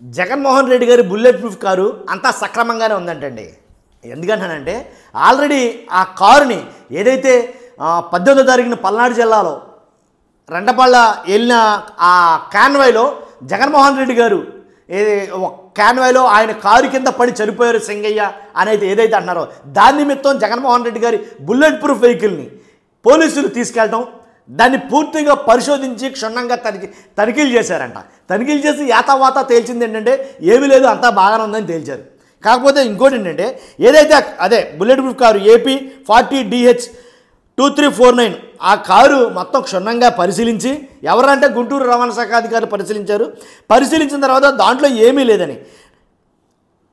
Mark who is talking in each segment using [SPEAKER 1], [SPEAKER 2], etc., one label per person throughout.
[SPEAKER 1] జగన్మోహన్ రెడ్డి గారి bullet proof car అంతా సక్రమంగానే ఉందంటండి. ఎందుకంటానంటే already ఆ కారుని ఏదైతే 18వ తారీఖున పల్నాడు జిల్లాలో రెండపళ్ళ వెళ్ళిన ఆ కాన్వాయ్లో జగన్మోహన్ రెడ్డి గారు కాన్వాయ్లో ఆయన కారు కింద పడి చనిపోయారు సింగయ్య అనేది ఏదైతే అన్నారో దాని నిమిత్తం జగన్మోహన్ రెడ్డి గారి బుల్లెట్ ప్రూఫ్ వెహికల్ని పోలీసులు తీసుకెళ్ళటం, దాన్ని పూర్తిగా పరిశోధించి క్షుణ్ణంగా తనిఖీలు చేశారంట. తనిఖీలు చేసి యాతావాత తేల్చింది ఏంటంటే ఏమీ లేదు, అంతా బాగానే ఉందని తేల్చారు. కాకపోతే ఇంకోటి ఏంటంటే ఏదైతే అదే bullet proof car AP 40DH 2349 ఆ కారు మొత్తం క్షుణ్ణంగా పరిశీలించి ఎవరంటే గుంటూరు రవాణా శాఖ అధికారులు పరిశీలించిన తర్వాత దాంట్లో ఏమీ లేదని,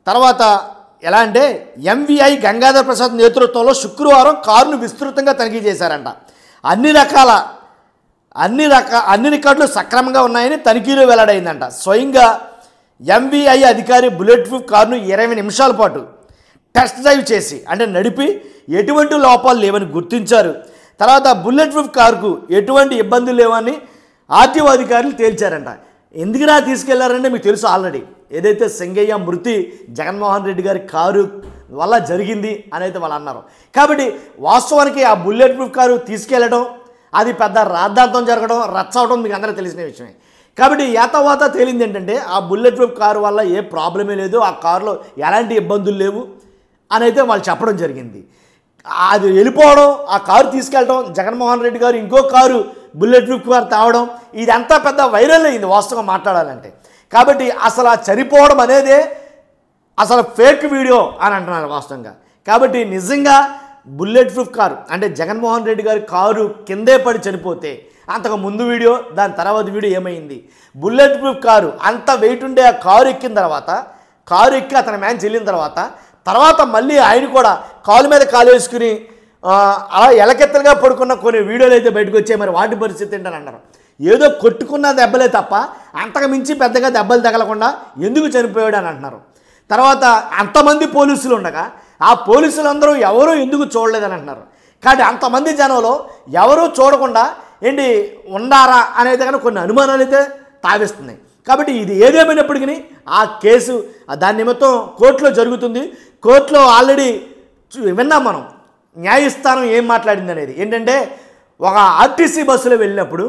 [SPEAKER 1] తర్వాత ఎలా అంటే ఎంవిఐ గంగాధర్ ప్రసాద్ నేతృత్వంలో శుక్రవారం కారును విస్తృతంగా తనిఖీ చేశారంట. అన్ని రికార్డులు సక్రమంగా ఉన్నాయని తనిఖీలో వెల్లడైందంట. స్వయంగా ఎంవిఐ అధికారి బుల్లెట్ ప్రూఫ్ కారును 20 నిమిషాల పాటు టెస్ట్ డ్రైవ్ చేసి అంటే నడిపి ఎటువంటి లోపాలు లేవని గుర్తించారు. తర్వాత బుల్లెట్ ప్రూఫ్ కారుకు ఎటువంటి ఇబ్బందులు లేవని ఆర్టీఓ అధికారులు తేల్చారంట. ఎందుకురా తీసుకెళ్లారంటే మీకు తెలుసు ఆల్రెడీ ఏదైతే సింగయ్య మృతి జగన్మోహన్ రెడ్డి గారి కారు వల్ల జరిగింది అని అయితే వాళ్ళు అన్నారు. కాబట్టి వాస్తవానికి ఆ బుల్లెట్ ప్రూఫ్ కారు తీసుకెళ్లడం అది పెద్ద రాద్ధాంతం జరగడం రచ్చవడం మీకు అందరూ తెలిసిన విషయమే. కాబట్టి యాతావాత తేలింది ఏంటంటే ఆ బుల్లెట్ ప్రూఫ్ కారు వల్ల ఏ ప్రాబ్లమే లేదు, ఆ కారులో ఎలాంటి ఇబ్బందులు లేవు అని అయితే వాళ్ళు చెప్పడం జరిగింది. అది వెళ్ళిపోవడం, ఆ కారు తీసుకెళ్ళడం, జగన్మోహన్ రెడ్డి గారు ఇంకో కారు బుల్లెట్ ప్రూఫ్ కారు తేవడం ఇదంతా పెద్ద వైరల్ అయింది వాస్తవంగా మాట్లాడాలంటే. కాబట్టి అసలు ఆ చనిపోవడం అనేదే అసలు ఫేక్ వీడియో అని అంటున్నారు వాస్తవంగా. కాబట్టి నిజంగా బుల్లెట్ ప్రూఫ్ కారు అంటే జగన్మోహన్ రెడ్డి గారి కారు కిందే పడి చనిపోతే అంతకు ముందు వీడియో దాని తర్వాత వీడియో ఏమైంది? బుల్లెట్ ప్రూఫ్ కారు అంత వెయిట్ ఉండే ఆ కారు ఎక్కిన తర్వాత కారు ఎక్కి అతని మ్యాన్ చెల్లిన తర్వాత మళ్ళీ ఆయన కూడా కాలు మీద కాలు వేసుకుని అలా ఎలకెత్తలుగా పడుకున్న కొన్ని వీడియోలు అయితే బయటకు వచ్చాయి. మరి వాటి పరిస్థితి ఏంటని అన్నారు. ఏదో కొట్టుకున్న దెబ్బలే తప్ప అంతకు మించి పెద్దగా దెబ్బలు తగలకుండా ఎందుకు చనిపోయాడు అని అంటున్నారు. తర్వాత అంతమంది పోలీసులు ఉండగా ఆ పోలీసులందరూ ఎవరూ ఎందుకు చూడలేదని అంటున్నారు. కాబట్టి అంతమంది జనంలో ఎవరూ చూడకుండా ఏంటి ఉండారా అనేది కానీ కొన్ని అనుమానాలు అయితే తావిస్తున్నాయి. కాబట్టి ఇది ఏదేమైనప్పటికీ ఆ కేసు దాని నిమిత్తం కోర్టులో జరుగుతుంది. కోర్టులో ఆల్రెడీ విన్నాం మనం న్యాయస్థానం ఏం మాట్లాడింది అనేది. ఏంటంటే ఒక ఆర్టీసీ బస్సులో వెళ్ళినప్పుడు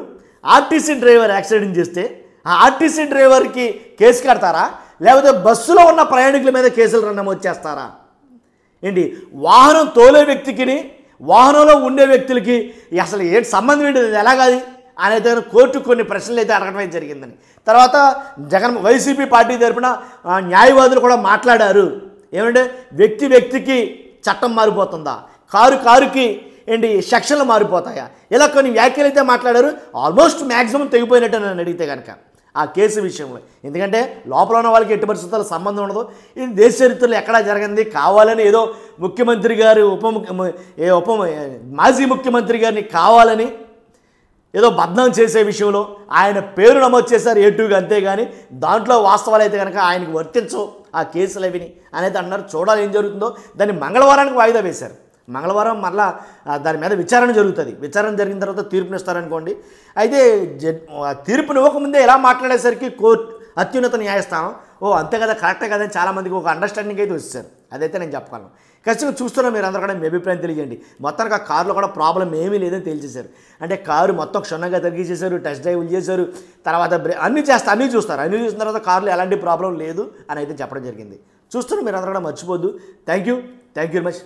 [SPEAKER 1] ఆర్టీసీ డ్రైవర్ యాక్సిడెంట్ చేస్తే ఆ ఆర్టీసీ డ్రైవర్కి కేసు కడతారా, లేకపోతే బస్సులో ఉన్న ప్రయాణికుల మీద కేసులు నమోదు చేస్తారా? ఏంటి వాహనం తోలే వ్యక్తికి వాహనంలో ఉండే వ్యక్తులకి అసలు ఏంటి సంబంధం ఏంటి ఎలాగాది అనేది కోర్టు కొన్ని ప్రశ్నలు అయితే అడగడమే జరిగిందని. తర్వాత వైసీపీ పార్టీ తరపున న్యాయవాదులు కూడా మాట్లాడారు. ఏమంటే వ్యక్తికి చట్టం మారిపోతుందా, కారుకి ఏంటి సెక్షన్లు మారిపోతాయా, ఇలా కొన్ని వ్యాఖ్యలు అయితే మాట్లాడారు. ఆల్మోస్ట్ మ్యాక్సిమం తెగిపోయినట్టు నన్ను అడిగితే కనుక ఆ కేసు విషయంలో. ఎందుకంటే లోపల ఉన్న వాళ్ళకి ఎట్టి పరిస్థితుల్లో సంబంధం ఉండదు. ఇది దేశ చరిత్రలో ఎక్కడా జరగంది. కావాలని ఏదో ముఖ్యమంత్రి గారు మాజీ ముఖ్యమంత్రి గారిని కావాలని ఏదో బద్నాం చేసే విషయంలో ఆయన పేరు నమోదు చేశారు ఏటూగా, అంతేగాని దాంట్లో వాస్తవాలు అయితే కనుక ఆయనకు వర్తించవు ఆ కేసులు అవిని అనేది అన్నారు. చూడాలి ఏం జరుగుతుందో. దాన్ని మంగళవారానికి వాయిదా వేశారు. మంగళవారం మరలా దాని మీద విచారణ జరుగుతుంది. విచారణ జరిగిన తర్వాత తీర్పునిస్తారనుకోండి. అయితే తీర్పుని ఇవ్వకముందే ఎలా మాట్లాడేసరికి కోర్టు అత్యున్నత న్యాయస్థానం అంతే కదా కరెక్టే కదా అని చాలామందికి ఒక అండర్స్టాండింగ్ అయితే వచ్చేసారు. అదైతే నేను చెప్పగలను. ఖచ్చితంగా చూస్తున్నా మీరు అందరూ కూడా మీ అభిప్రాయం తెలియజేయండి. మొత్తానికి ఆ కారులో కూడా ప్రాబ్లం ఏమీ లేదని తేల్చేశారు. అంటే కారు మొత్తం క్షుణ్ణంగా తగ్గించేశారు, టెస్ట్ డ్రైవ్లు చేశారు, తర్వాత అన్నీ చూస్తారు. అన్నీ చూసిన తర్వాత కారులో ఎలాంటి ప్రాబ్లం లేదు అని అయితే చెప్పడం జరిగింది. చూస్తున్నా మీరు అందరూ కూడా మర్చిపోద్దు. Thank you very much.